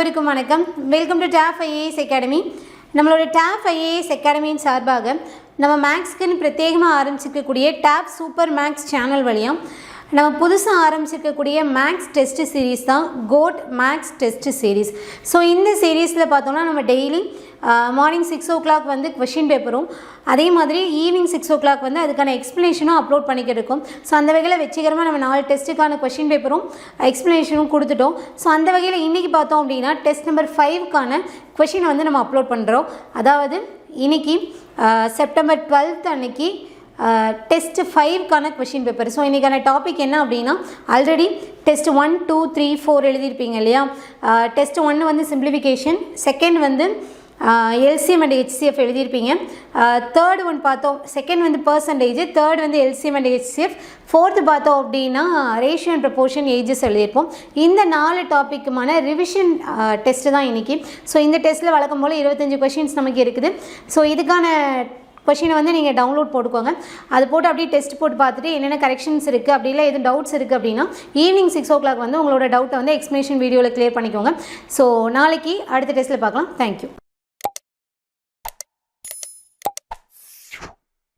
அனைவருக்கும் வணக்கம். Welcome to top IAS academy. நம்மளோட டாப் ஐஏஎஸ் அகாடமியின் சார்பாக நம்ம மேக்ஸ்க்குன்னு பிரத்யேகமாக ஆரம்பிச்சிருக்கக்கூடிய டாப் சூப்பர் மேக்ஸ் சேனல் வழியாக நம்ம புதுசாக ஆரம்பிச்சிருக்கக்கூடிய மேக்ஸ் டெஸ்ட் சீரீஸ் தான் code maths test series. So இந்த சீரீஸில் பார்த்தோம்னா நம்ம டெய்லி மார்னிங் 6 o'clock வந்து கொஷின் பேப்பரும், அதே மாதிரி ஈவினிங் 6 o'clock வந்து அதுக்கான எக்ஸ்ப்ளனேஷனும் அப்லோட் பண்ணிக்கிட்டு இருக்கோம். ஸோ அந்த வகையில் வெற்றிகரமாக நம்ம 4 டெஸ்ட்டுக்கான கொஷின் பேப்பரும் எக்ஸ்ப்ளனேஷனும் கொடுத்துட்டோம். ஸோ அந்த வகையில் இன்றைக்கி பார்த்தோம் அப்படின்னா டெஸ்ட் நம்பர் 5க்கான கொஷினை வந்து நம்ம அப்லோட் பண்ணுறோம். அதாவது இன்றைக்கி செப்டம்பர் 12th அன்னைக்கு டெஸ்ட் 5க்கான கொஷின் பேப்பர். ஸோ இன்றைக்கான டாபிக் என்ன அப்படின்னா, ஆல்ரெடி டெஸ்ட் 1, 2, 3, 4 எழுதியிருப்பீங்க இல்லையா. டெஸ்ட் 1 வந்து சிம்பிளிஃபிகேஷன், செகண்ட் வந்து எல்சிஎம் அண்ட் ஹெச்சிஎஃப் எழுதியிருப்பீங்க. தேர்ட் ஒன் பார்த்தோம், செகண்ட் வந்து பர்சன்டேஜ், தேர்ட் வந்து எல்சிஎம் அண்ட் ஹெச்சிஎஃப், ஃபோர்த்து பார்த்தோம் அப்படின்னா ரேஷியோ அண்ட் ப்ரொபோர்ஷன் ஏஜஸ் எழுதியிருப்போம். இந்த 4 டாப்பிக்குமான ரிவிஷன் டெஸ்ட்டு தான் இன்றைக்கி. ஸோ இந்த டெஸ்ட்டில் வழக்கம் போல் 25 கொஷின்ஸ் நமக்கு இருக்குது. ஸோ இதுக்கான கொஷினை வந்து நீங்கள் டவுன்லோட் போட்டுக்கோங்க. அது போட்டு அப்படியே டெஸ்ட் போட்டு பார்த்துட்டு என்னென்ன கரெக்ஷன்ஸ் இருக்குது, அப்படி இல்லை எதுவும் டவுட்ஸ் இருக்குது அப்படின்னா ஈவினிங் 6 o'clock வந்து உங்களோட டவுட்டை வந்து எக்ஸ்ப்ளனேஷன் வீடியோவில் கிளியர் பண்ணிக்கோங்க. ஸோ நாளைக்கு அடுத்த டெஸ்ட்டில் பார்க்கலாம். தேங்க்யூ.